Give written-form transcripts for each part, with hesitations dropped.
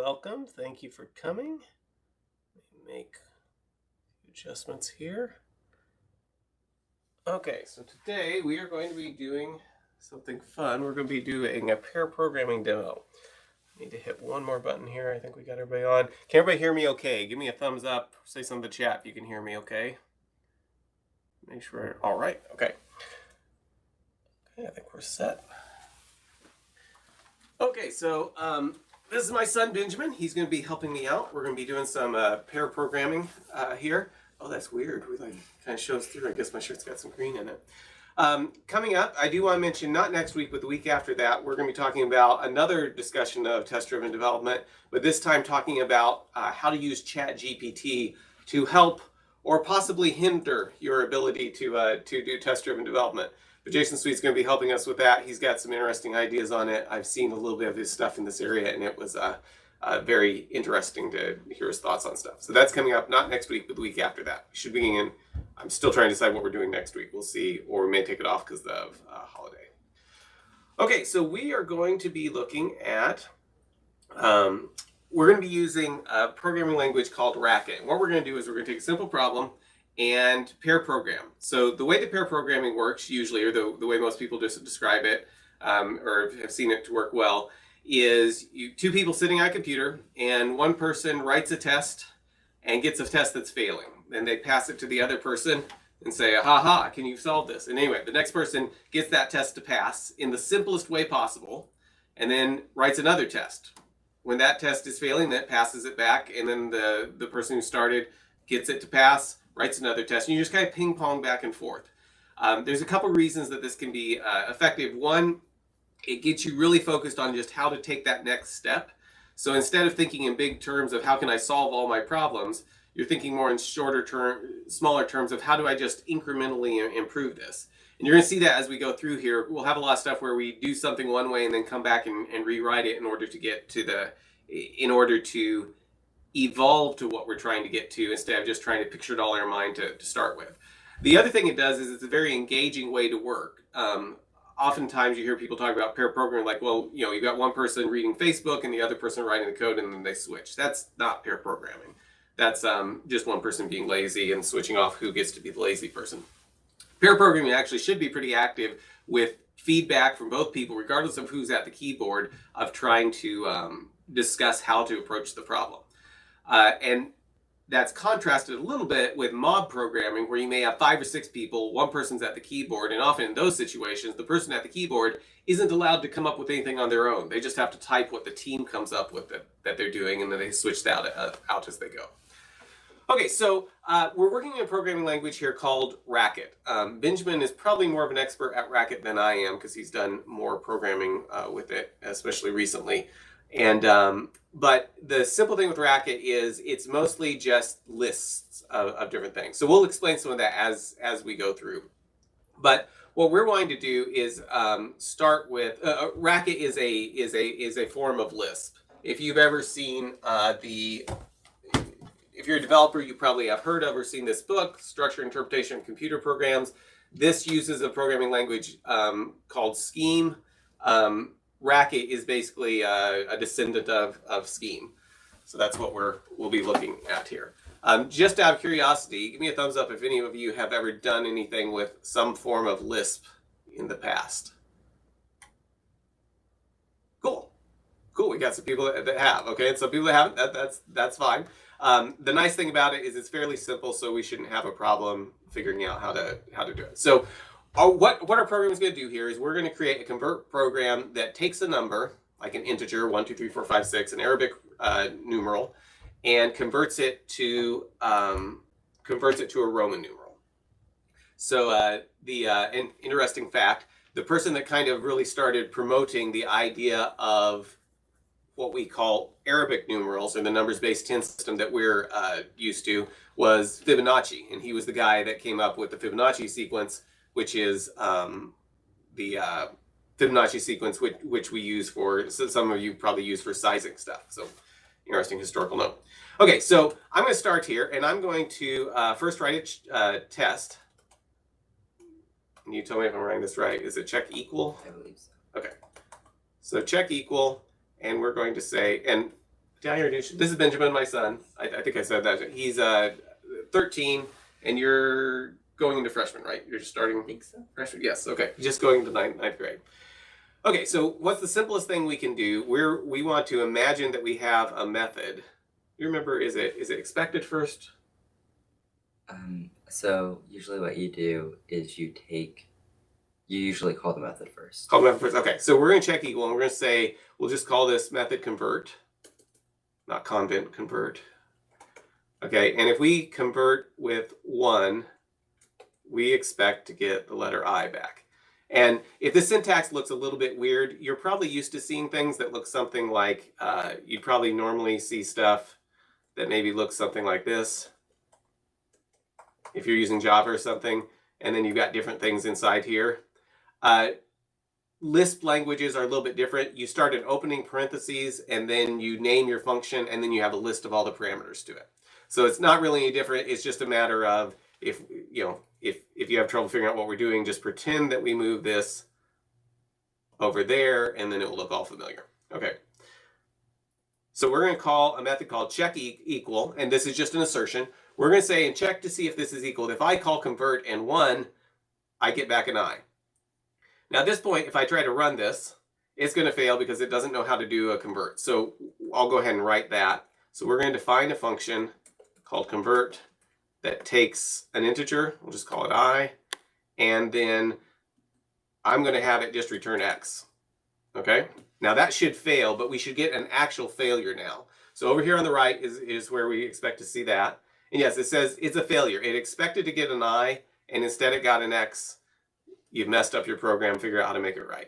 welcome. Thank you for coming. Let me make adjustments here. Okay, so today we are going to be doing something fun. We're going to be doing a pair programming demo. I need to hit one more button here. I think we got everybody on. Can everybody hear me okay? Give me a thumbs up. Say something in the chat if you can hear me okay. Make sure. All right. Okay. Okay, I think we're set. Okay, so this is my son Benjamin. He's going to be helping me out. We're going to be doing some pair programming here. Oh, that's weird. We kind of shows through. I guess my shirt's got some green in it. Coming up, I do want to mention, not next week, but the week after that, we're going to be talking about another discussion of test-driven development, but this time talking about how to use ChatGPT to help or possibly hinder your ability to do test-driven development. But Jason Sweet's going to be helping us with that. He's got some interesting ideas on it. I've seen a little bit of his stuff in this area, and it was very interesting to hear his thoughts on stuff. So that's coming up, not next week, but the week after that. We should be in. I'm still trying to decide what we're doing next week. We'll see, or we may take it off because of holiday. Okay, so we are going to be looking at, we're going to be using a programming language called Racket. And what we're going to do is we're going to take a simple problem and pair program. So the way that pair programming works usually, or the way most people just describe it, or have seen it to work well, is two people sitting at a computer, and one person writes a test and gets a test that's failing. Then they pass it to the other person and say, ha, can you solve this? And anyway, the next person gets that test to pass in the simplest way possible, and then writes another test. When that test is failing, that passes it back, and then the person who started gets it to pass, writes another test, and you just kind of ping pong back and forth. There's a couple reasons that this can be effective. One, it gets you really focused on just how to take that next step. So instead of thinking in big terms of how can I solve all my problems, you're thinking more in smaller terms of how do I just incrementally improve this. And you're going to see that as we go through here. We'll have a lot of stuff where we do something one way and then come back and rewrite it in order to get to evolve to what we're trying to get to, instead of just trying to picture it all in our mind to start with. The other thing it does is it's a very engaging way to work. Oftentimes you hear people talk about pair programming like, well, you've got one person reading Facebook and the other person writing the code, and then they switch. That's not pair programming. That's just one person being lazy and switching off who gets to be the lazy person. Pair programming actually should be pretty active with feedback from both people, regardless of who's at the keyboard, of trying to discuss how to approach the problem. And that's contrasted a little bit with mob programming, where you may have 5 or 6 people, one person's at the keyboard, and often in those situations, the person at the keyboard isn't allowed to come up with anything on their own. They just have to type what the team comes up with that they're doing, and then they switch that out as they go. Okay, so we're working in a programming language here called Racket. Benjamin is probably more of an expert at Racket than I am, because he's done more programming with it, especially recently. And but the simple thing with Racket is it's mostly just lists of different things. So we'll explain some of that as we go through. But what we're going to do is start with Racket is a form of Lisp. If you've ever seen if you're a developer, you probably have heard of or seen this book, Structure, Interpretation, and Computer Programs. This uses a programming language called Scheme. Racket is basically a descendant of Scheme. So that's what we'll be looking at here. Just out of curiosity, give me a thumbs up if any of you have ever done anything with some form of Lisp in the past. Cool. We got some people that have. Okay, and some people that haven't. That's fine. The nice thing about it is it's fairly simple, so we shouldn't have a problem figuring out how to do it. So what our program is going to do here is we're going to create a convert program that takes a number, like an integer, 1, 2, 3, 4, 5, 6, an Arabic numeral, and converts it to a Roman numeral. So an interesting fact, the person that kind of really started promoting the idea of what we call Arabic numerals, or the numbers-based 10 system that we're used to, was Fibonacci. And he was the guy that came up with the Fibonacci sequence, which is the Fibonacci sequence, which we use for, so some of you probably use for sizing stuff. So interesting historical note. Okay, so I'm going to start here, and I'm going to first write a test. And you tell me if I'm writing this right. Is it check equal? I believe so. Okay. So check equal, and we're going to say, and Did I introduce you? This is Benjamin, my son. I think I said that. He's 13, and you're going into freshman, right? You're just starting. I think so. Freshman, yes. Okay, just going into ninth grade. Okay, so what's the simplest thing we can do? We want to imagine that we have a method. You remember? Is it expected first? So usually what you do is you usually call the method first. Call the method first. Okay, so we're going to check equal, and we're going to say we'll just call this method convert, not convent, convert. Okay, and if we convert with 1, we expect to get the letter I back. And if the syntax looks a little bit weird, you're probably used to seeing things that look something like, you'd probably normally see stuff that maybe looks something like this. If you're using Java or something, and then you've got different things inside here. Lisp languages are a little bit different. You start an opening parentheses, and then you name your function, and then you have a list of all the parameters to it. So it's not really any different. It's just a matter of if you have trouble figuring out what we're doing, just pretend that we move this over there, and then it will look all familiar. Okay. So we're going to call a method called check equal, and this is just an assertion. We're going to say and check to see if this is equal. If I call convert and 1, I get back an I. Now at this point, if I try to run this, it's going to fail because it doesn't know how to do a convert. So I'll go ahead and write that. So we're going to define a function called convert that takes an integer. We'll just call it I. And then I'm going to have it just return X. Okay? Now that should fail, but we should get an actual failure now. So over here on the right is where we expect to see that. And yes, it says it's a failure. It expected to get an I, and instead it got an X. You've messed up your program. Figure out how to make it right.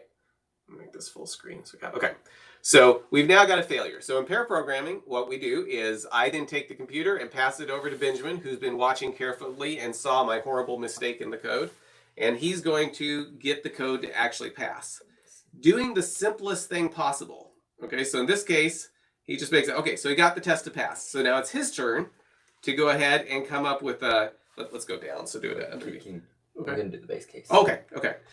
Make this full screen. Okay. So we've now got a failure. So in pair programming, what we do is I then take the computer and pass it over to Benjamin, who's been watching carefully and saw my horrible mistake in the code. And he's going to get the code to actually pass. Doing the simplest thing possible. Okay, so in this case, he just makes it. Okay, so he got the test to pass. So now it's his turn to go ahead and come up with a, let's go down. So do it underneath. We're going to do the base case. Okay.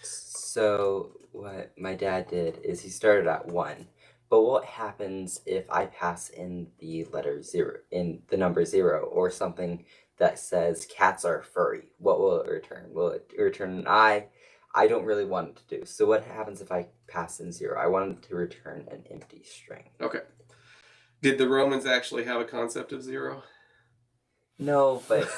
So what my dad did is he started at 1. But what happens if I pass in the letter 0, in the number 0, or something that says cats are furry? What will it return? Will it return an I? I don't really want it to do. So what happens if I pass in 0? I want it to return an empty string. Okay. Did the Romans actually have a concept of 0? No, but...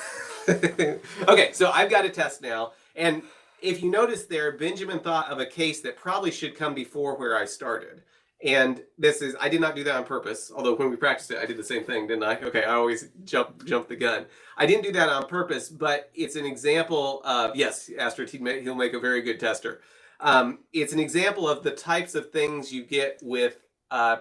Okay, so I've got a test now. And if you notice there, Benjamin thought of a case that probably should come before where I started. And this is, I did not do that on purpose. Although when we practiced it, I did the same thing, didn't I? Okay, I always jump the gun. I didn't do that on purpose, but it's an example of, yes, Astrid, he'll make a very good tester. It's an example of the types of things you get with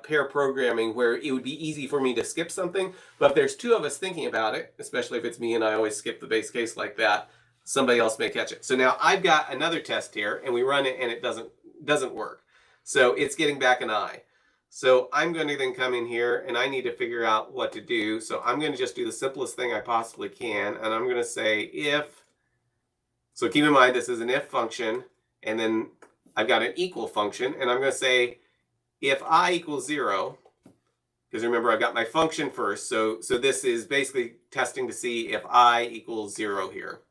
pair programming where it would be easy for me to skip something, but if there's 2 of us thinking about it, especially if it's me and I always skip the base case like that, somebody else may catch it. So now I've got another test here, and we run it, and it doesn't work. So it's getting back an I. So I'm going to then come in here, and I need to figure out what to do. So I'm going to just do the simplest thing I possibly can, and I'm going to say if. So keep in mind this is an if function, and then I've got an equal function, and I'm going to say if I equals 0, because remember I've got my function first, so this is basically testing to see if I equals 0 here.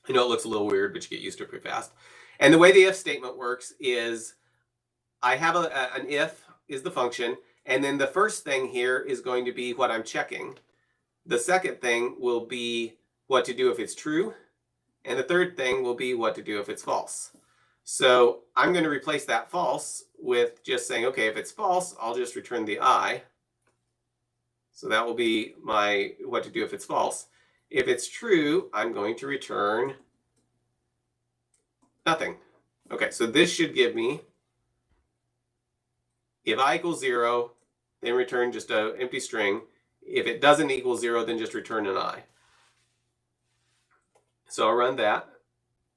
I know it looks a little weird, but you get used to it pretty fast. And the way the if statement works is I have an if is the function, and then the first thing here is going to be what I'm checking. The second thing will be what to do if it's true, and the third thing will be what to do if it's false. So I'm going to replace that false with just saying, okay, if it's false, I'll just return the I. So that will be my what to do if it's false. If it's true, I'm going to return nothing. Okay, so this should give me, if I equals 0, then return just an empty string. If it doesn't equal 0, then just return an I. So I'll run that.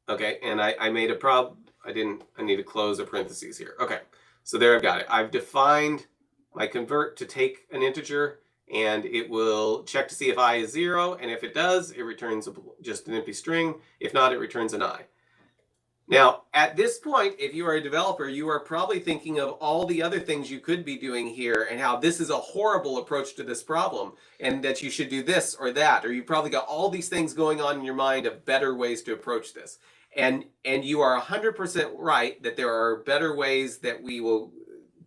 Okay, and I made a problem. I need to close a parentheses here. Okay, so there I've got it. I've defined my convert to take an integer, and it will check to see if I is 0, and if it does, it returns just an empty string. If not, it returns an I. Now, at this point, if you are a developer, you are probably thinking of all the other things you could be doing here and how this is a horrible approach to this problem and that you should do this or that, or you've probably got all these things going on in your mind of better ways to approach this. And you are 100% right that there are better ways that we will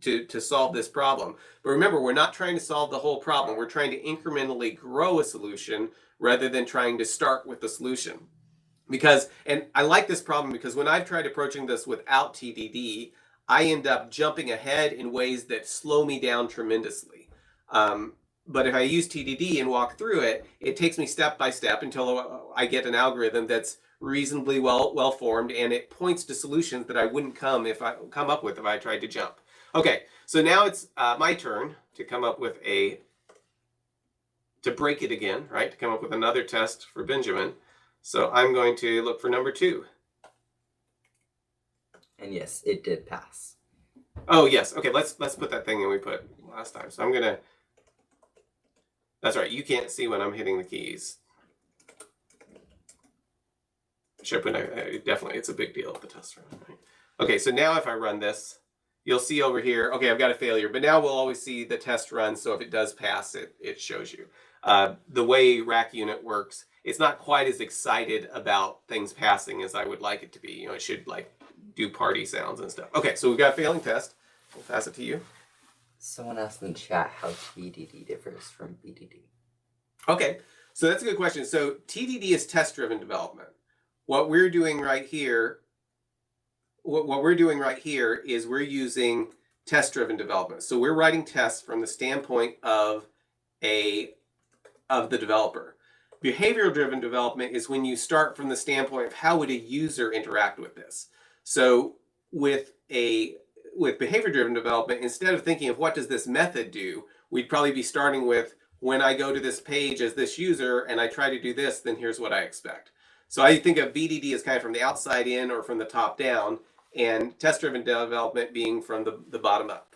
to solve this problem. But remember, we're not trying to solve the whole problem. We're trying to incrementally grow a solution rather than trying to start with the solution. Because, and I like this problem because when I've tried approaching this without TDD, I end up jumping ahead in ways that slow me down tremendously. But if I use TDD and walk through it, it takes me step by step until I get an algorithm that's reasonably well formed, and it points to solutions that I wouldn't come up with if I tried to jump. Okay, so now it's my turn to come up with to break it again, right? To come up with another test for Benjamin. So I'm going to look for number 2. And yes, it did pass. Oh yes, okay, let's put that thing in we put last time. So I'm gonna, that's right, you can't see when I'm hitting the keys. Should I put, definitely, it's a big deal at the test run, right? Okay, so now if I run this, you'll see over here, okay, I've got a failure, but now we'll always see the test run, so if it does pass, it shows you. The way Rack Unit works, it's not quite as excited about things passing as I would like it to be. You know, it should like do party sounds and stuff. Okay, so we've got failing test. We'll pass it to you. Someone asked in the chat how TDD differs from BDD. Okay, so that's a good question. So TDD is test-driven development. What we're doing right here, what we're doing right here is we're using test-driven development. So we're writing tests from the standpoint of the developer. Behavioral-driven development is when you start from the standpoint of how would a user interact with this. So with behavior-driven development, instead of thinking of what does this method do, we'd probably be starting with when I go to this page as this user and I try to do this, then here's what I expect. So I think of BDD as kind of from the outside in or from the top down, and test-driven development being from the bottom up.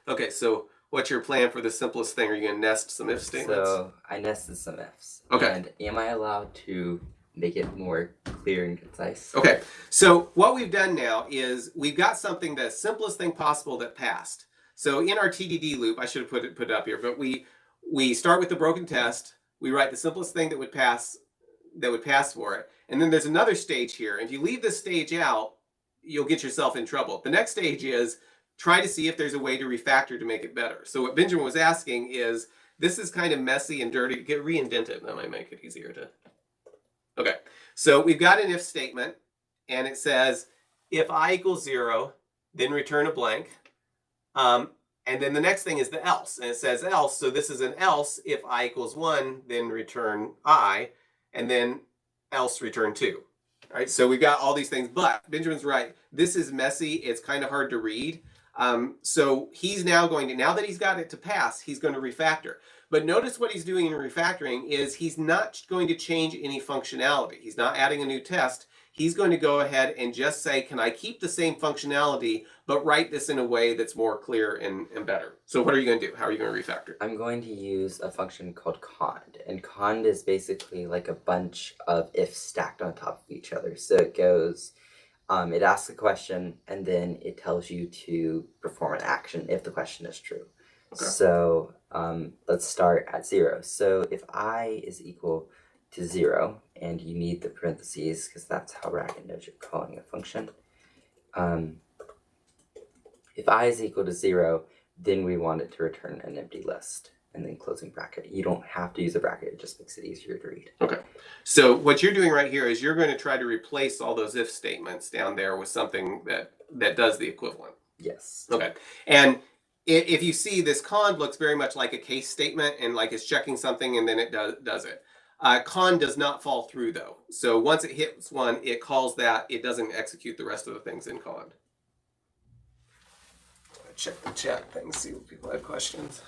Okay, so what's your plan for the simplest thing? Are you going to nest some if statements? So I nested some ifs. Okay. And am I allowed to make it more clear and concise? Okay, so what we've done now is we've got something the simplest thing possible that passed. So in our TDD loop, I should have put it up here, but we start with the broken test. We write the simplest thing that would pass for it, and then there's another stage here. If you leave this stage out, you'll get yourself in trouble. The next stage is try to see if there's a way to refactor to make it better. So what Benjamin was asking is, this is kind of messy and dirty. Re-indent it, that might make it easier to. Okay, so we've got an if statement, and it says, if I equals 0, then return a blank. And then the next thing is the else, and it says else, so this is an else, if I equals 1, then return I, and then else return 2. All right, so we've got all these things, but Benjamin's right, this is messy, it's kind of hard to read. So he's now going to, now that he's got it to pass, he's going to refactor. But notice what he's doing in refactoring is he's not going to change any functionality. He's not adding a new test. He's going to go ahead and just say, can I keep the same functionality, but write this in a way that's more clear and better? So what are you going to do? How are you going to refactor? I'm going to use a function called cond. And cond is basically like a bunch of ifs stacked on top of each other. So it goes, it asks a question, and then it tells you to perform an action if the question is true. Okay. So let's start at 0. So if I is equal to 0, and you need the parentheses because that's how Racket knows you're calling a function. If I is equal to 0, then we want it to return an empty list, and then closing bracket. You don't have to use a bracket, it just makes it easier to read. Okay, so what you're doing right here is you're going to try to replace all those if statements down there with something that does the equivalent. Yes. Okay, and if you see, this cond looks very much like a case statement and like it's checking something and then it does it. Cond does not fall through though. So once it hits one, it calls that, it doesn't execute the rest of the things in cond. Check the chat thing, see if people have questions.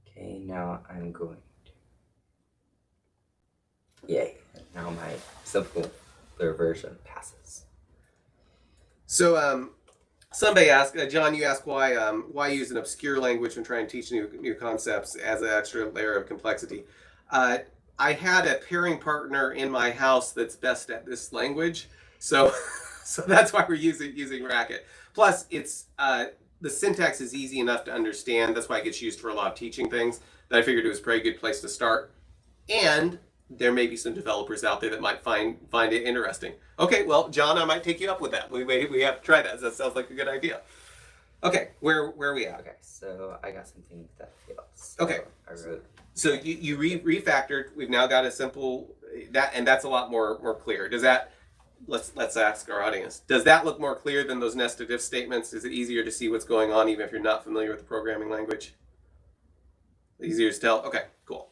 Okay, now I'm going to... Yay, now my simpler version passes. So somebody asked, John, you asked why use an obscure language when trying to teach new concepts as an extra layer of complexity. I had a pairing partner in my house that's best at this language, so so that's why we're using Racket. Plus, it's the syntax is easy enough to understand. That's why it gets used for a lot of teaching things. That I figured it was a pretty good place to start. And there may be some developers out there that might find it interesting. Okay, well, John, I might take you up with that. We have to try that. That sounds like a good idea. Okay, where are we at? Okay, so I got something that fails. So Okay. I wrote. So you refactored. We've now got a simple that, and that's a lot more clear. Does that? Let's ask our audience. Does that look more clear than those nested if statements? Is it easier to see what's going on even if you're not familiar with the programming language? Easier to tell. Okay, cool.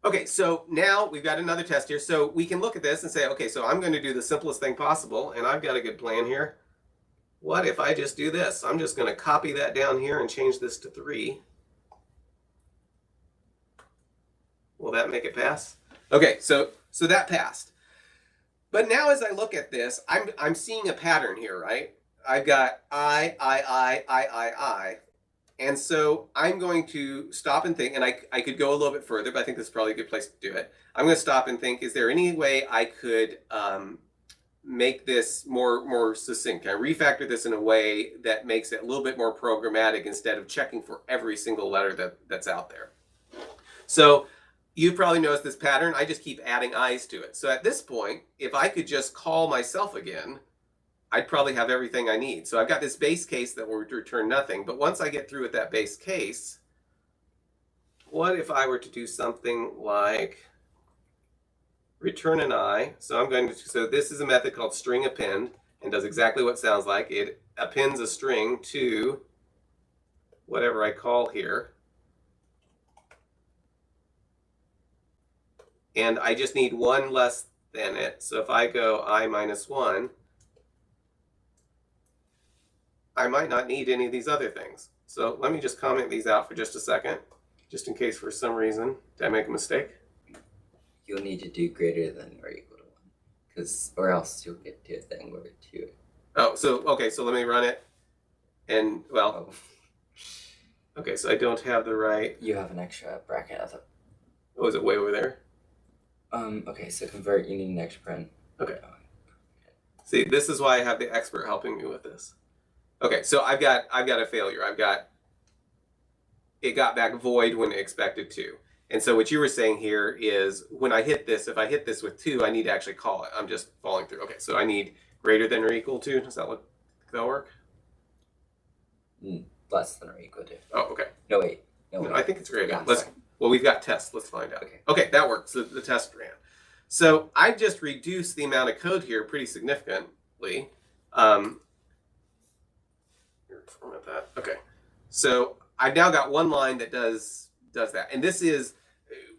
Okay, so now we've got another test here. So we can look at this and say, okay, so I'm going to do the simplest thing possible, and I've got a good plan here. What if I just do this? I'm just going to copy that down here and change this to 3. Will that make it pass? Okay, so that passed. But now as I look at this, I'm seeing a pattern here, right? I've got I. And so I'm going to stop and think, and I could go a little bit further, but I think this is probably a good place to do it. I'm going to stop and think, is there any way I could make this more succinct? Can I refactor this in a way that makes it a little bit more programmatic instead of checking for every single letter that's out there? So you've probably noticed this pattern. I just keep adding I's to it. So at this point, if I could just call myself again, I'd probably have everything I need. So I've got this base case that will return nothing. But once I get through with that base case, what if I were to do something like return an I? So this is a method called string append and does exactly what it sounds like. It appends a string to whatever I call here. And I just need one less than it. So if I go I minus 1, I might not need any of these other things. So let me just comment these out for just a second, just in case for some reason, did I make a mistake? You'll need to do greater than or equal to 1, or else you'll get to a thing where 2. Oh, okay, so let me run it. And, well, okay, so I don't have the right. You have an extra bracket at the. Oh, is it way over there? Okay, so convert, you need an extra paren. Okay. See, this is why I have the expert helping me with this. Okay, so I've got a failure. It got back void when it expected to. And so what you were saying here is when I hit this, if I hit this with 2, I need to actually call it. I'm just falling through. Okay, so I need greater than or equal to. Does that work? Less than or equal to. Oh, okay. No, wait. No, I think it's greater. Yeah, well, we've got tests. Let's find out. Okay, that works. The test ran. So I've just reduced the amount of code here pretty significantly. Format that. Okay. So I've now got one line that does that. And this is,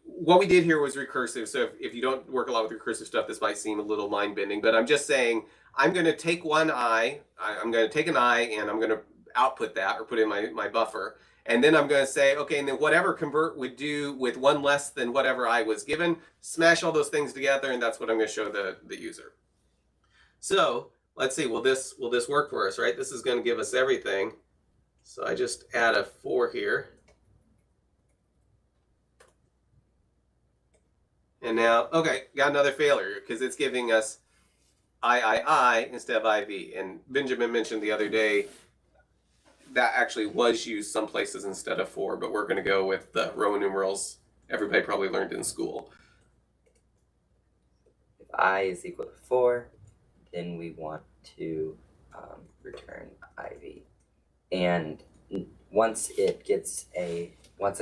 what we did here was recursive. So if you don't work a lot with recursive stuff, this might seem a little mind bending, but I'm just saying, I'm going to take I'm going to take an I and I'm going to output that or put in my buffer. And then I'm going to say, okay, and then whatever convert would do with one less than whatever I was given, smash all those things together, and that's what I'm going to show the user. So let's see, will this work for us, right? This is going to give us everything. So I just add a 4 here. And now, okay, got another failure because it's giving us I instead of IV. And Benjamin mentioned the other day that actually was used some places instead of 4, but we're going to go with the Roman numerals everybody probably learned in school. If I is equal to 4, then we want to return IV. And once a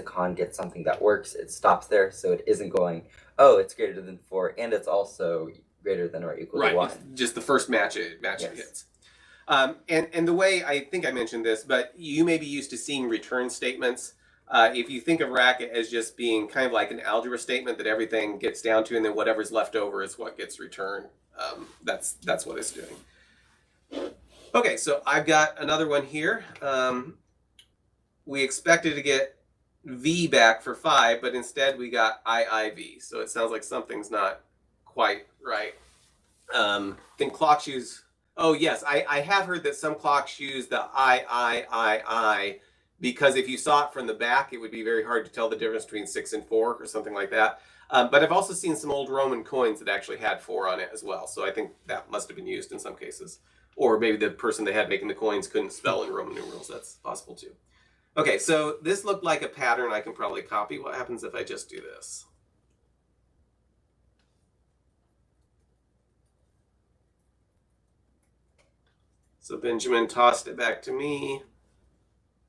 con gets something that works, it stops there, so it isn't going, oh, it's greater than 4, and it's also greater than or equal to 1. Right, just the first match it hits. And the way, I think I mentioned this, but you may be used to seeing return statements. If you think of Racket as just being kind of like an algebra statement that everything gets down to, and then whatever's left over is what gets returned, that's what it's doing. Okay, so I've got another one here. We expected to get V back for 5, but instead we got IIV. So it sounds like something's not quite right. I think clocks use, oh yes, I have heard that some clocks use the I because if you saw it from the back, it would be very hard to tell the difference between 6 and 4 or something like that. But I've also seen some old Roman coins that actually had 4 on it as well. So I think that must have been used in some cases. Or maybe the person they had making the coins couldn't spell in Roman numerals. That's possible too. Okay, so this looked like a pattern I can probably copy. What happens if I just do this? So Benjamin tossed it back to me.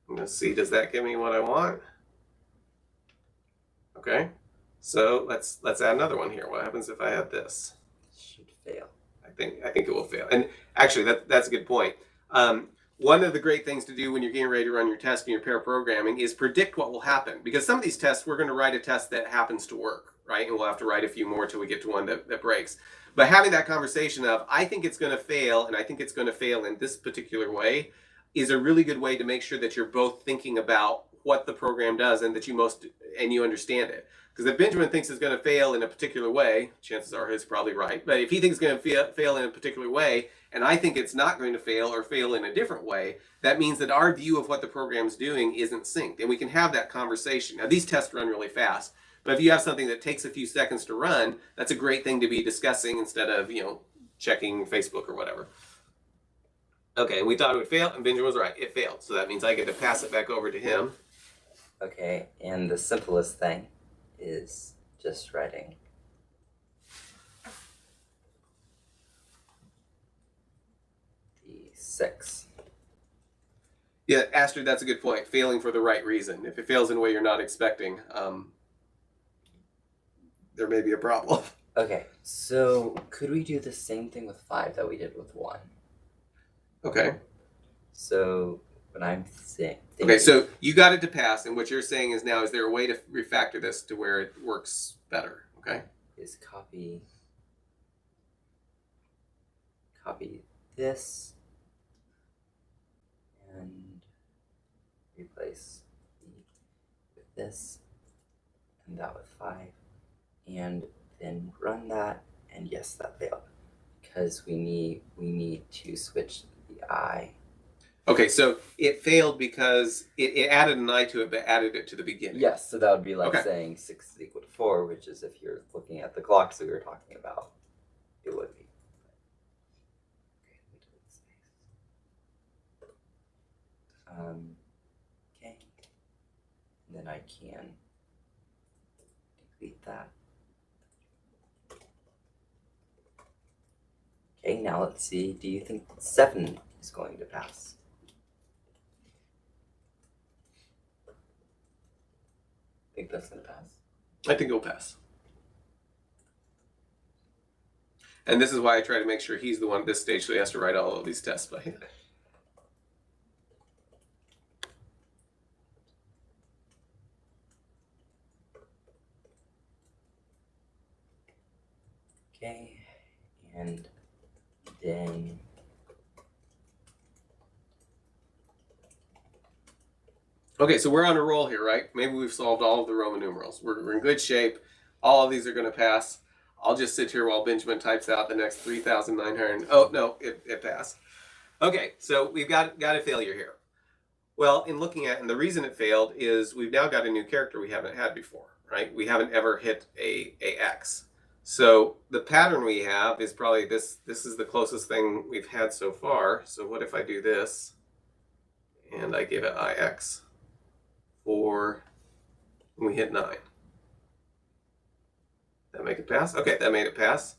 I'm going to see, does that give me what I want? Okay, so let's add another one here. What happens if I add this? Should fail. I think it will fail. And actually, that's a good point. One of the great things to do when you're getting ready to run your test in your pair programming is predict what will happen. Because some of these tests, we're going to write a test that happens to work, right? And we'll have to write a few more till we get to one that breaks. But having that conversation of, I think it's going to fail, and I think it's going to fail in this particular way, is a really good way to make sure that you're both thinking about what the program does and that you understand it. Because if Benjamin thinks it's going to fail in a particular way, chances are he's probably right. But if he thinks it's going to fail in a particular way, and I think it's not going to fail or fail in a different way, that means that our view of what the program's doing isn't synced. And we can have that conversation. Now, these tests run really fast. But if you have something that takes a few seconds to run, that's a great thing to be discussing instead of, checking Facebook or whatever. Okay, we thought it would fail, and Benjamin was right. It failed. So that means I get to pass it back over to him. Okay, and the simplest thing is just writing the 6. Yeah, Astrid, that's a good point. Failing for the right reason. If it fails in a way you're not expecting, there may be a problem. Okay, so could we do the same thing with 5 that we did with 1? Okay. So what I'm saying. Okay, so you got it to pass, and what you're saying is now, is there a way to refactor this to where it works better? Okay. Is copy this and replace with this and that with 5, and then run that, and yes, that failed because we need to switch the I. Okay, so it failed because it added an I to it, but added it to the beginning. Yes, so that would be like Okay. saying 6 is equal to 4, which is if you're looking at the clocks we were talking about, it would be. Okay, and then I can delete that. Okay, now let's see, do you think 7 is going to pass? Think that's going to pass? I think it'll pass. And this is why I try to make sure he's the one at this stage, so he has to write all of these tests by hand. Okay, and then Okay, so we're on a roll here, right? Maybe we've solved all of the Roman numerals. We're in good shape. All of these are going to pass. I'll just sit here while Benjamin types out the next 3,900. Oh, no, it passed. Okay, so we've got a failure here. Well, in looking at, and the reason it failed is we've now got a new character we haven't had before, right? We haven't ever hit a x. So the pattern we have is probably this is the closest thing we've had so far. So what if I do this and I give it ix for when we hit 9? That make it pass? Okay, that made it pass.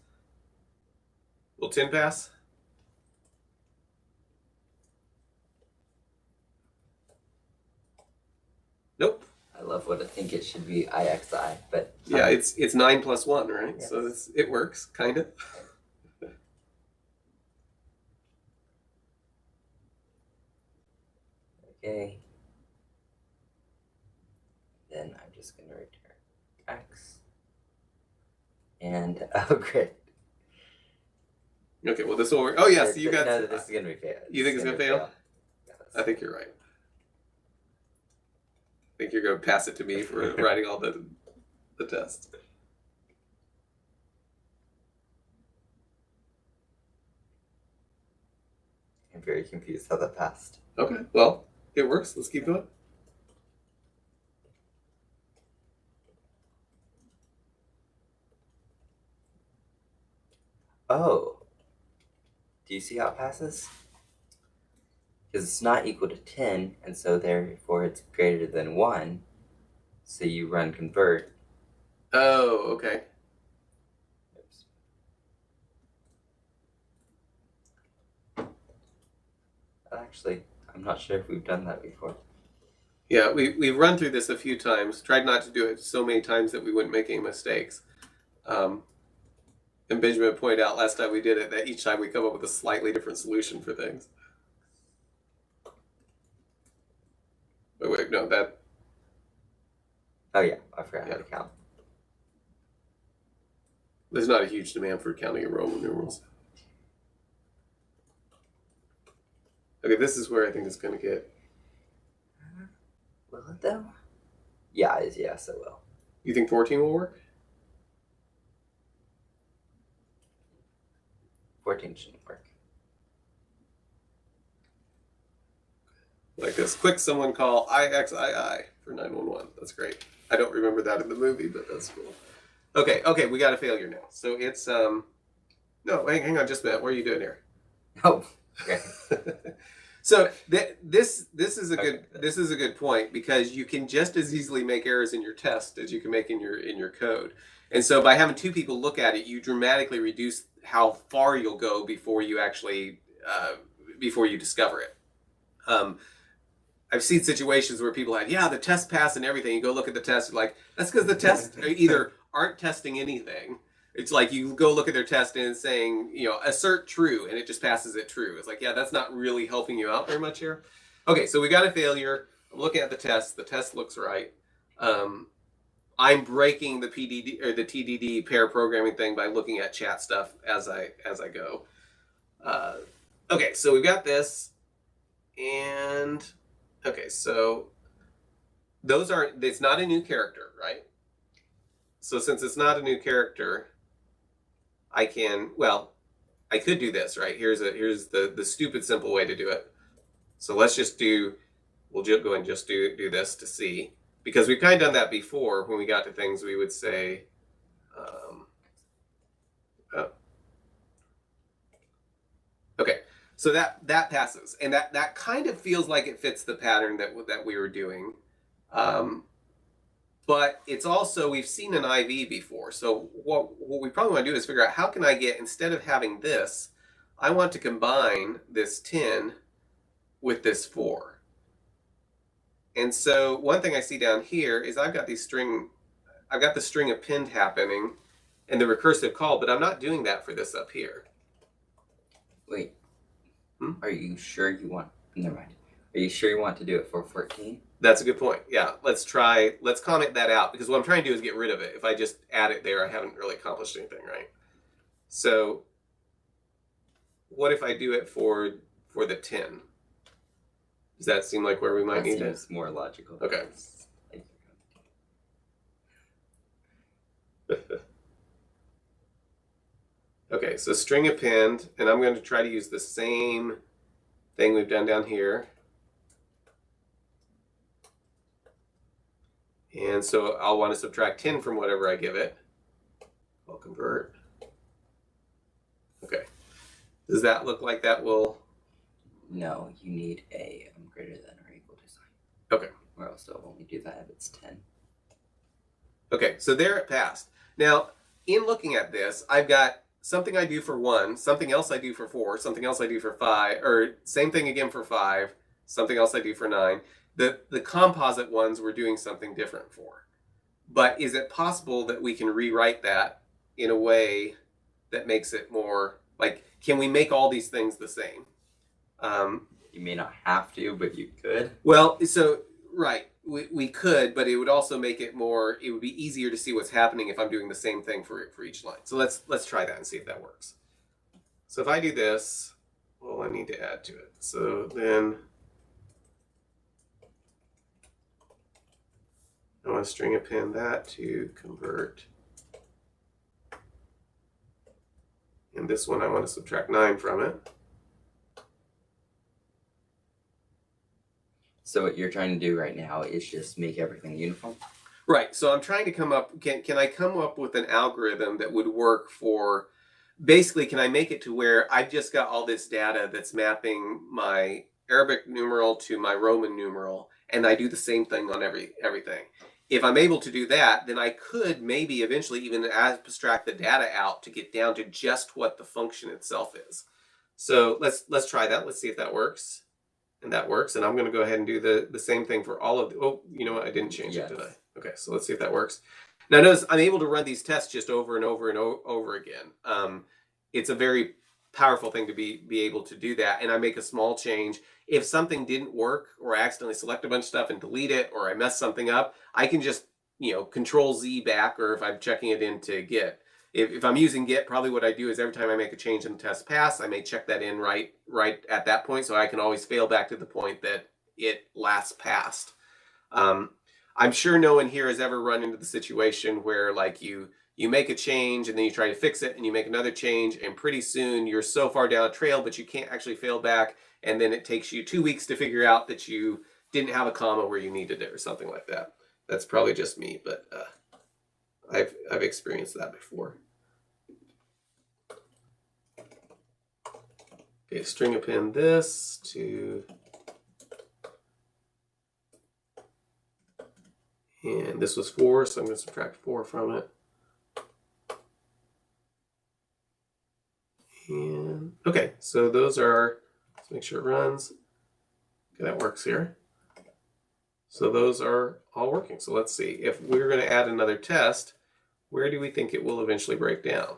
Will 10 pass? Nope. I love what I think it should be IXI, but Yeah, it's 9 plus 1, right? Yes. So it works, kind of. okay. Then I'm just going to return X. And, oh, great. Okay, well, this will work. Oh, yes, you got. No, this is going to be fail. You think it's gonna fail? Yes. I think you're right. I think you're going to pass it to me for writing all the tests. I'm very confused how that passed. Okay, well, it works. Let's keep going. Oh, do you see how it passes? Because it's not equal to 10, and so therefore it's greater than 1. So you run convert. Oh, okay. Oops. Actually, I'm not sure if we've done that before. Yeah, we've run through this a few times. Tried not to do it so many times that we wouldn't make any mistakes. And Benjamin pointed out last time we did it that each time we come up with a slightly different solution for things. Wait, no, that. Oh yeah, I forgot Yeah. how to count. There's not a huge demand for counting in Roman numerals. Okay, this is where I think it's going to get. Will it though? Yeah, yes, it will. You think 14 will work? 14 shouldn't work. Like this. Quick, someone call IXII for 911. That's great. I don't remember that in the movie, but that's cool. Okay, we got a failure now. So it's no, hang on just a minute. What are you doing here? Oh, okay. So this is a good point, because you can just as easily make errors in your test as you can make in your code. And so by having two people look at it, you dramatically reduce how far you'll go before you actually before you discover it. I've seen situations where people had, the test passed and everything. You go look at the test, you're like, that's because the tests either aren't testing anything. It's like you go look at their test and it's saying, assert true, and it just passes it true. It's like, that's not really helping you out very much here. Okay, so we got a failure. I'm looking at the test. The test looks right. I'm breaking the PDD or the TDD pair programming thing by looking at chat stuff as I go. Okay, so we've got this, and okay, so it's not a new character, right? So since it's not a new character, I could do this, right? Here's the stupid simple way to do it. So we'll go and just do this to see, because we've kind of done that before. When we got to things, we would say, okay, so that passes, and that kind of feels like it fits the pattern that we were doing. But it's also, we've seen an IV before. So what we probably want to do is figure out, how can I get, instead of having this, I want to combine this 10 with this 4. And so one thing I see down here is I've got the string append happening and the recursive call, but I'm not doing that for this up here. Wait. Are you sure you want, never mind. Are you sure you want to do it for 14? That's a good point. Yeah, let's comment that out, because what I'm trying to do is get rid of it. If I just add it there, I haven't really accomplished anything, right? So what if I do it for the 10? Does that seem like where we might need it? That seems more logical. Okay. Okay, so string append, and I'm going to try to use the same thing we've done down here. And so I'll want to subtract 10 from whatever I give it. I'll convert. Okay. Does that look like that will... No, you need a greater than or equal to sign. Okay. Or else it'll only do that if it's 10. Okay, so there it passed. Now, in looking at this, I've got something I do for 1, something else I do for 4, something else I do for 5, or same thing again for 5, something else I do for 9. The composite ones we're doing something different for. But is it possible that we can rewrite that in a way that makes it more, like, can we make all these things the same? You may not have to, but you could. Well, so, right, we could, but it would also make it more, it would be easier to see what's happening if I'm doing the same thing for each line. So let's try that and see if that works. So if I do this, well, I need to add to it. So then I want to string append that to convert. And this one I want to subtract 9 from it. So what you're trying to do right now is just make everything uniform? Right. So I'm trying to come up, can I come up with an algorithm that would work for basically, can I make it to where I've just got all this data that's mapping my Arabic numeral to my Roman numeral, and I do the same thing on everything. If I'm able to do that, then I could maybe eventually even abstract the data out to get down to just what the function itself is. So let's try that. Let's see if that works. And that works. And I'm going to go ahead and do the same thing for all of the, oh, you know what? I didn't change it, did I? Okay, so let's see if that works. Now notice I'm able to run these tests just over and over and over again. It's a very powerful thing to be able to do that. And I make a small change. If something didn't work, or I accidentally select a bunch of stuff and delete it, or I mess something up, I can just, Control Z back, or if I'm checking it into Git. If I'm using Git, probably what I do is every time I make a change in the test pass, I may check that in right at that point, so I can always fail back to the point that it last passed. I'm sure no one here has ever run into the situation where like you make a change and then you try to fix it and you make another change and pretty soon you're so far down a trail but you can't actually fail back, and then it takes you 2 weeks to figure out that you didn't have a comma where you needed it or something like that. That's probably just me, but I've experienced that before. Okay, string append this to, and this was 4, so I'm going to subtract 4 from it. And okay, so those are, let's make sure it runs. Okay, that works here. So those are all working. So let's see, if we're going to add another test, where do we think it will eventually break down?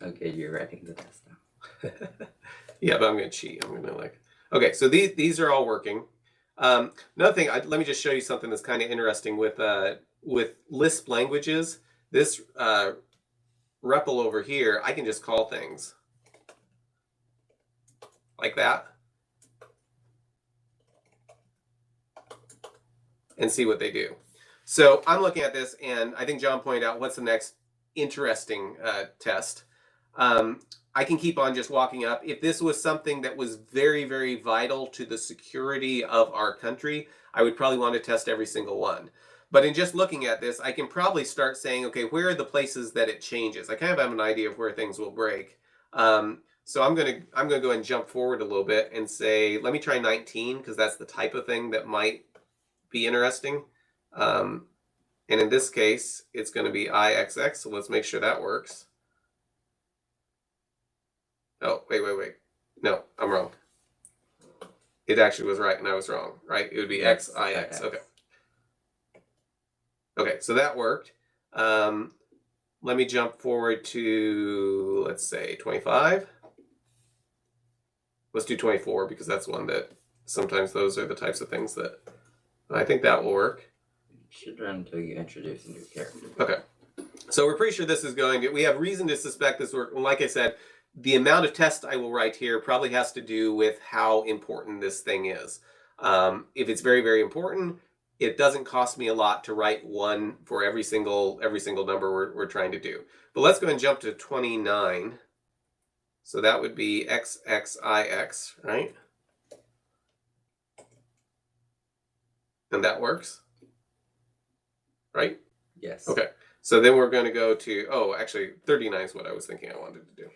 Okay, you're writing the test now. Yeah, but I'm going to cheat. I'm going to okay, so these are all working. Another thing, let me just show you something that's kind of interesting with Lisp languages. This REPL over here, I can just call things like that and see what they do. So I'm looking at this, and I think John pointed out what's the next interesting test. I can keep on just walking up. If this was something that was very, very vital to the security of our country, I would probably want to test every single one. But in just looking at this, I can probably start saying, okay, where are the places that it changes? I kind of have an idea of where things will break. So I'm gonna go ahead and jump forward a little bit and say, let me try 19, because that's the type of thing that might be interesting. And in this case, it's going to be IXX, so let's make sure that works. Oh, wait. No, I'm wrong. It actually was right and I was wrong, right? It would be XIX. Okay. Okay, so that worked. Let me jump forward to, let's say, 25. Let's do 24 because that's one that sometimes those are the types of things that I think that will work. Should run until you introduce a new character. Okay. So we're pretty sure this is going to, we have reason to suspect this work. Like I said, the amount of tests I will write here probably has to do with how important this thing is. If it's very, very important, it doesn't cost me a lot to write one for every single number we're trying to do. But let's go and jump to 29. So that would be XXIX, right? And that works, right? Yes. Okay. So then we're going to go to, oh, actually 39 is what I was thinking I wanted to do.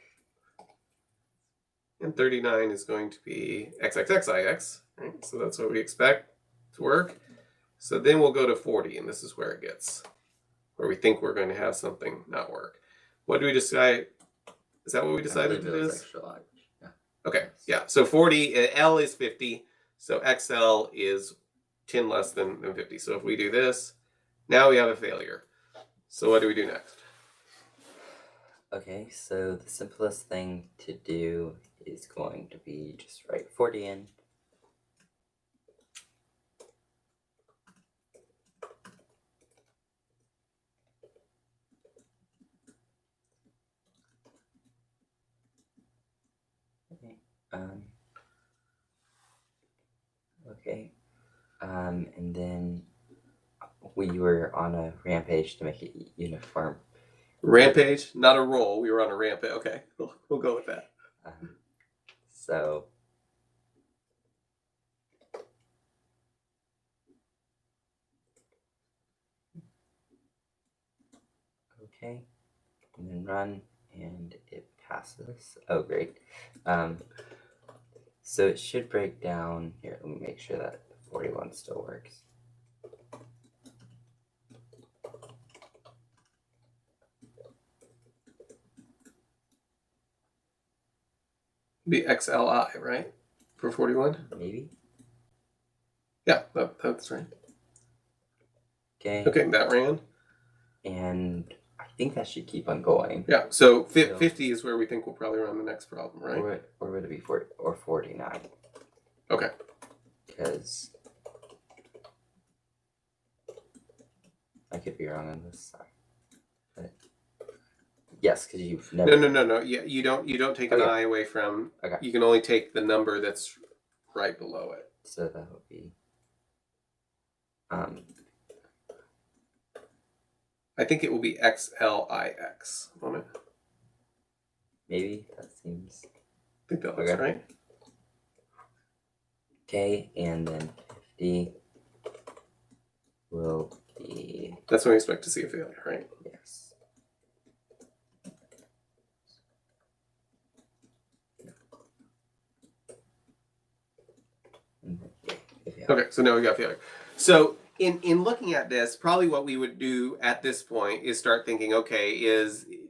And 39 is going to be XXXIX, right? So that's what we expect to work. So then we'll go to 40, and this is where it gets, where we think we're going to have something not work. What do we decide? Is that what we decided it is? Extra large. Yeah. Okay, yeah. So 40, L is 50, so XL is 10 less than 50. So if we do this, now we have a failure. So what do we do next? Okay, so the simplest thing to do is going to be just write 40 in. Okay. And then we were on a rampage to make it uniform. Rampage, not a roll. We were on a rampage. Okay, we'll go with that. So okay, and then run, and it passes. Oh, great. So it should break down here. Let me make sure that 41 still works. Be XLI, right? For 41? Maybe. Yeah, that's right. Okay. Okay, that ran. And I think that should keep on going. Yeah, so 50 is where we think we'll probably run the next problem, right? Or would it be 40 or 49? Okay. Because I could be wrong on this side. But yes, because you've never. No. Yeah, you don't take an I away from. Okay. You can only take the number that's right below it. So that would be. I think it will be XLIX. Moment. Maybe that seems. I think that looks right. Okay, and then 50 will be. That's when we expect to see a failure, right? Yes. Okay, so now we got failure. So in looking at this, probably what we would do at this point is start thinking, okay,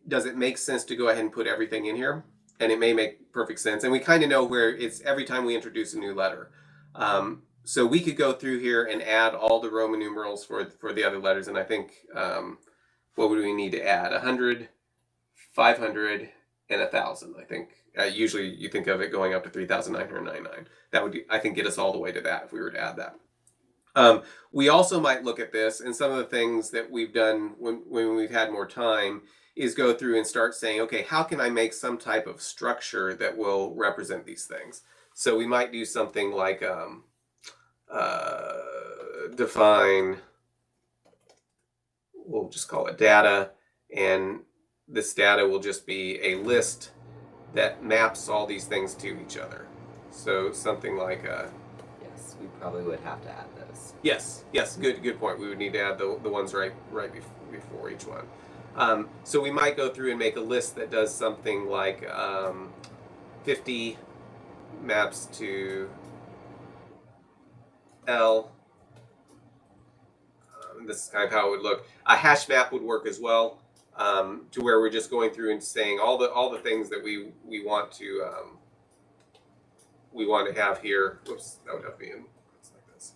does it make sense to go ahead and put everything in here? And it may make perfect sense. And we kind of know where it's every time we introduce a new letter. So we could go through here and add all the Roman numerals for the other letters. And I think, what would we need to add? 100, 500, and 1,000, I think. Usually you think of it going up to 3,999. That would, I think, get us all the way to that if we were to add that. We also might look at this, and some of the things that we've done when we've had more time is go through and start saying, okay, how can I make some type of structure that will represent these things? So we might do something like define, we'll just call it data, and this data will just be a list that maps all these things to each other. So something like yes, we probably would have to add those. Yes, good point. We would need to add the ones right before each one. So we might go through and make a list that does something like 50 maps to L. This is kind of how it would look. A hash map would work as well, to where we're just going through and saying all the things that we want to have here. Whoops, that would have to be in like this.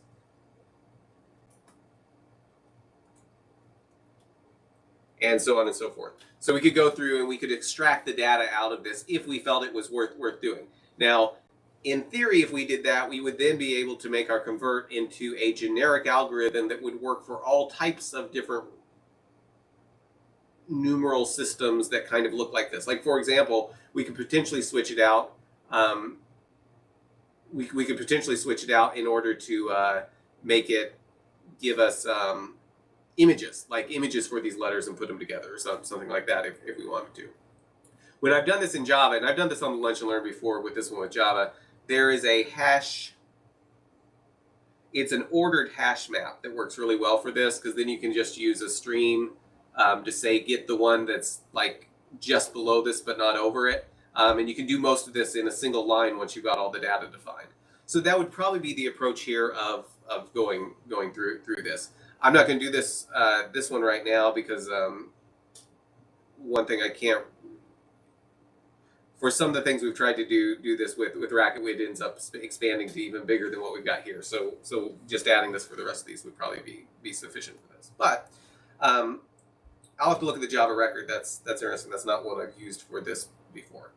And so on and so forth. So we could go through and we could extract the data out of this if we felt it was worth doing. Now, in theory, if we did that, we would then be able to make our convert into a generic algorithm that would work for all types of different numeral systems that kind of look like this. Like, for example, we could potentially switch it out. We could potentially switch it out in order to make it give us images, like images for these letters, and put them together, or something like that if we wanted to. When I've done this in Java, and I've done this on the Lunch and Learn before with this one with Java, there is a hash. It's an ordered hash map that works really well for this, because then you can just use a stream to say get the one that's like just below this but not over it. And you can do most of this in a single line once you've got all the data defined. So that would probably be the approach here of going through this. I'm not going to do this this one right now because one thing I can't. For some of the things we've tried to do this with Racketwid, it ends up expanding to even bigger than what we've got here. So just adding this for the rest of these would probably be sufficient for this. But I'll have to look at the Java record. That's interesting. That's not what I've used for this before.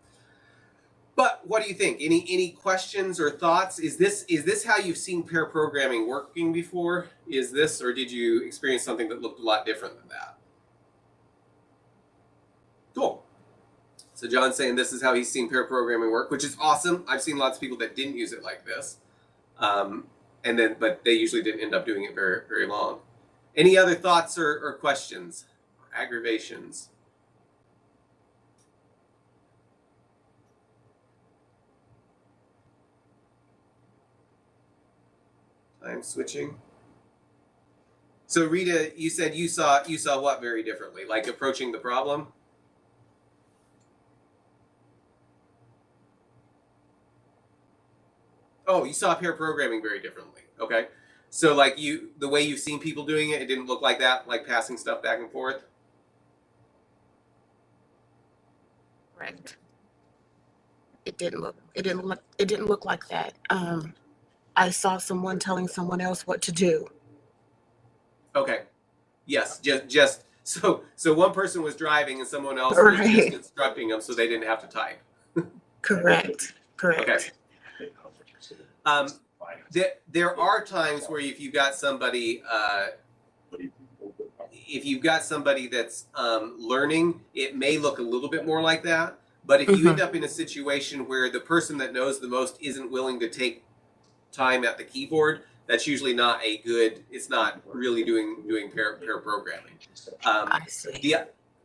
But what do you think? Any questions or thoughts? Is this how you've seen pair programming working before? Is this, or did you experience something that looked a lot different than that? Cool. So John's saying this is how he's seen pair programming work, which is awesome. I've seen lots of people that didn't use it like this, but they usually didn't end up doing it very, very long. Any other thoughts or questions, or aggravations? I'm switching. So Rita, you said you saw what very differently, like approaching the problem? Oh, you saw pair programming very differently. Okay. So like the way you've seen people doing it, it didn't look like that, like passing stuff back and forth. Correct. It didn't look like that. I saw someone telling someone else what to do. Okay. Yes. Just so one person was driving and someone else was just Right. instructing them so they didn't have to type. Correct. Okay. Correct. There are times where if you've got somebody that's learning, it may look a little bit more like that. But if you end up in a situation where the person that knows the most isn't willing to take time at the keyboard, that's usually not a good. It's not really doing pair programming. I see.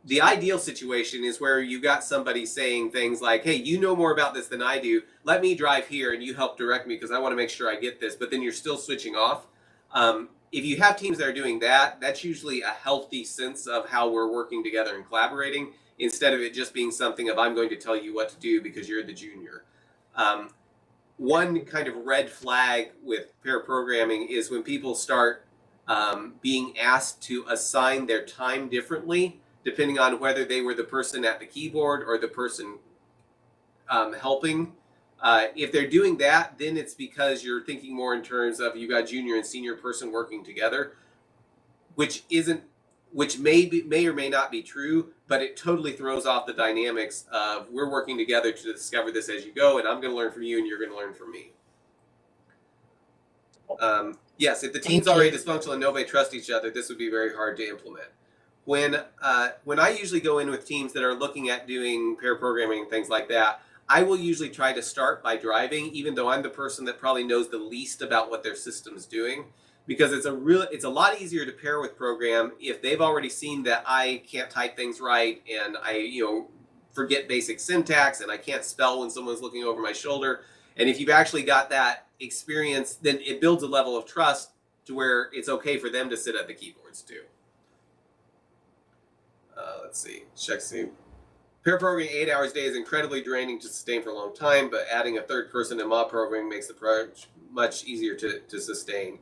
The ideal situation is where you got somebody saying things like, "Hey, you know more about this than I do. Let me drive here and you help direct me because I want to make sure I get this." But then you're still switching off. If you have teams that are doing that, that's usually a healthy sense of how we're working together and collaborating, instead of it just being something of I'm going to tell you what to do because you're the junior. One kind of red flag with pair programming is when people start being asked to assign their time differently, depending on whether they were the person at the keyboard or the person helping. If they're doing that, then it's because you're thinking more in terms of you got junior and senior person working together, which may or may not be true, but it totally throws off the dynamics of we're working together to discover this as you go, and I'm going to learn from you, and you're going to learn from me. Yes, if the team's already dysfunctional and nobody trusts each other, this would be very hard to implement. When I usually go in with teams that are looking at doing pair programming and things like that, I will usually try to start by driving, even though I'm the person that probably knows the least about what their system's doing, because it's a lot easier to pair with program if they've already seen that I can't type things right and I forget basic syntax and I can't spell when someone's looking over my shoulder. And if you've actually got that experience, then it builds a level of trust to where it's okay for them to sit at the keyboards too. Let's see. Check see. Pair programming 8 hours a day is incredibly draining to sustain for a long time, but adding a third person in mob programming makes the approach much easier to sustain.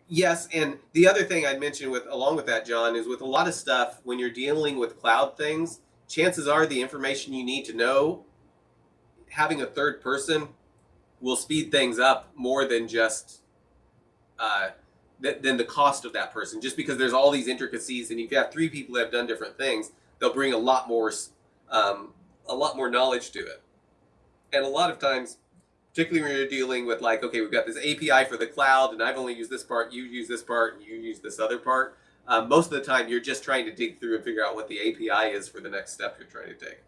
Yes, and the other thing I'd mention along with that, John, is with a lot of stuff, when you're dealing with cloud things, chances are the information you need to know, having a third person will speed things up more than just than the cost of that person. Just because there's all these intricacies, and if you have 3 people that have done different things, they'll bring a lot more knowledge to it. And a lot of times, particularly when you're dealing with like, okay, we've got this API for the cloud, and I've only used this part, you use this part, and you use this other part. Most of the time, you're just trying to dig through and figure out what the API is for the next step you're trying to take.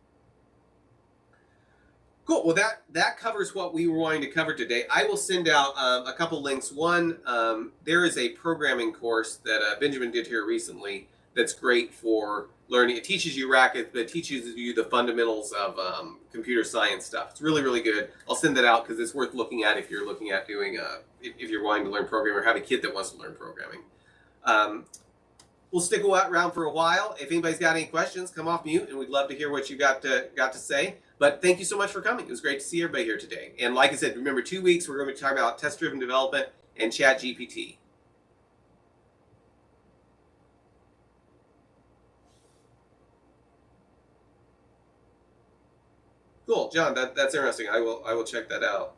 Cool. Well, that covers what we were wanting to cover today. I will send out a couple links. One, there is a programming course that Benjamin did here recently that's great for learning. It teaches you racket, but it teaches you the fundamentals of computer science stuff. It's really, really good. I'll send that out because it's worth looking at if you're looking at doing if you're wanting to learn programming or have a kid that wants to learn programming. We'll stick around for a while. If anybody's got any questions, come off mute, and we'd love to hear what you got to say. But thank you so much for coming. It was great to see everybody here today. And like I said, remember 2 weeks, we're going to be talking about test-driven development and ChatGPT. Cool, John, that's interesting. I will check that out.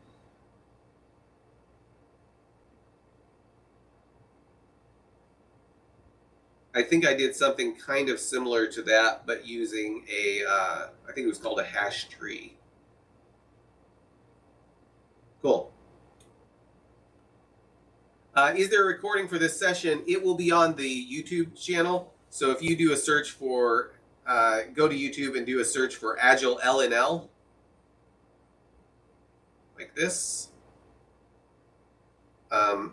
I think I did something kind of similar to that, but using I think it was called a hash tree. Cool. Is there a recording for this session? It will be on the YouTube channel. So if you do a search for, go to YouTube and do a search for Agile LNL, like this. And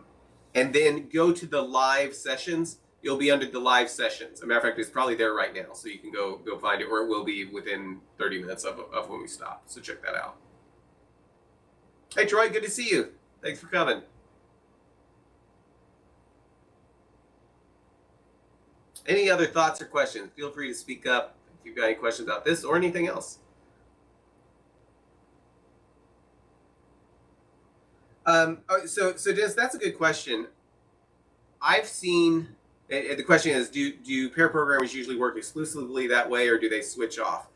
then go to the live sessions. You'll be under the live sessions. As a matter of fact, it's probably there right now, so you can go find it, or it will be within 30 minutes of when we stop. So check that out. Hey, Troy, good to see you. Thanks for coming. Any other thoughts or questions? Feel free to speak up if you've got any questions about this or anything else. So Dennis, that's a good question. I've seen, and the question is, do pair programmers usually work exclusively that way, or do they switch off?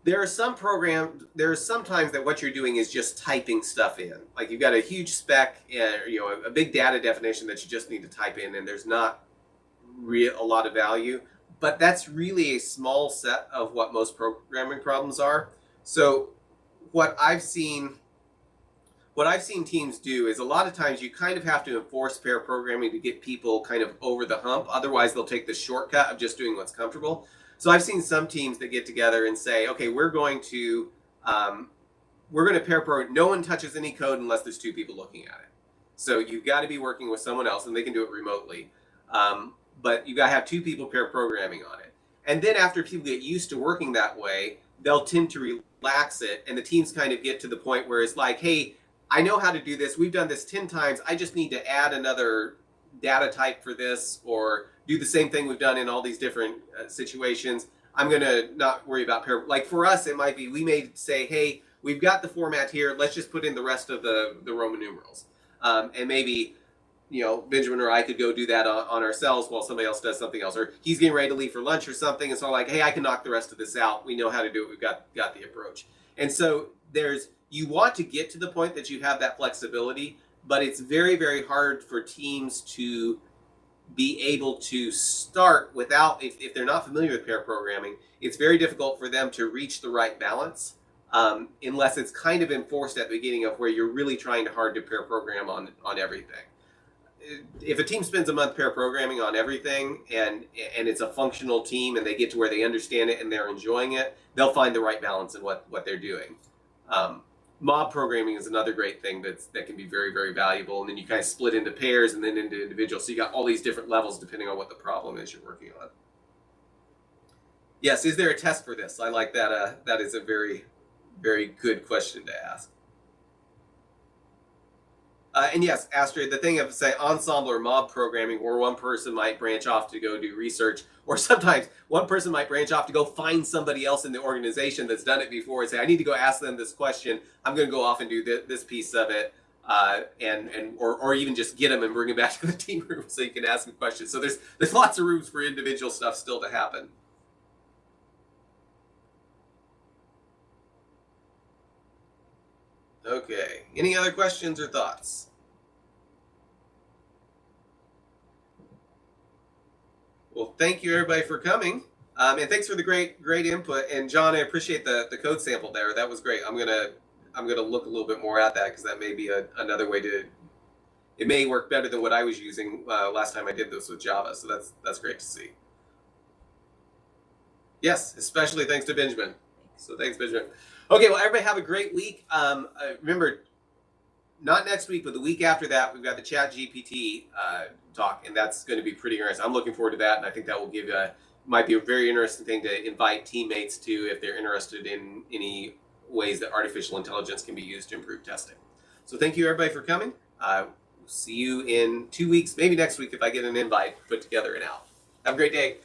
There are sometimes that what you're doing is just typing stuff in. Like you've got a huge spec, a big data definition that you just need to type in, and there's not a lot of value. But that's really a small set of what most programming problems are. So what I've seen teams do is a lot of times you kind of have to enforce pair programming to get people kind of over the hump. Otherwise, they'll take the shortcut of just doing what's comfortable. So I've seen some teams that get together and say, okay, we're going to pair program. No one touches any code unless there's two people looking at it. So you've got to be working with someone else, and they can do it remotely. But you've got to have two people pair programming on it. And then after people get used to working that way, they'll tend to relax it, and the teams kind of get to the point where it's like, hey, I know how to do this. We've done this 10 times. I just need to add another data type for this, or do the same thing we've done in all these different situations. I'm going to not worry about pair. Like for us, it might be, we may say, hey, we've got the format here. Let's just put in the rest of the Roman numerals. And maybe, Benjamin or I could go do that on ourselves while somebody else does something else. Or he's getting ready to leave for lunch or something. And so I'm like, hey, I can knock the rest of this out. We know how to do it. We've got the approach. And so you want to get to the point that you have that flexibility, but it's very, very hard for teams to be able to start without, if they're not familiar with pair programming, it's very difficult for them to reach the right balance unless it's kind of enforced at the beginning of where you're really trying hard to pair program on everything. If a team spends a month pair programming on everything and it's a functional team and they get to where they understand it and they're enjoying it, they'll find the right balance in what they're doing. Mob programming is another great thing that can be very, very valuable. And then you kind of split into pairs and then into individuals. So you got all these different levels depending on what the problem is you're working on. Yes, is there a test for this? I like that. That is a very, very good question to ask. And yes, Astrid, the thing of, say, ensemble or mob programming, where one person might branch off to go do research, or sometimes one person might branch off to go find somebody else in the organization that's done it before and say, I need to go ask them this question. I'm going to go off and do this piece of it, or even just get them and bring them back to the team room so you can ask them questions. So there's lots of rooms for individual stuff still to happen. Okay, any other questions or thoughts? Well, thank you everybody for coming. And thanks for the great input. And John, I appreciate the code sample there. That was great. I'm gonna look a little bit more at that because that may be another way to. It may work better than what I was using last time I did this with Java. So that's great to see. Yes, especially thanks to Benjamin. So thanks, Benjamin. Okay, well, everybody have a great week. Remember, not next week, but the week after that, we've got the ChatGPT talk, and that's going to be pretty interesting. I'm looking forward to that, and I think that will might be a very interesting thing to invite teammates to if they're interested in any ways that artificial intelligence can be used to improve testing. So thank you, everybody, for coming. We'll see you in 2 weeks, maybe next week if I get an invite put together and out. Have a great day.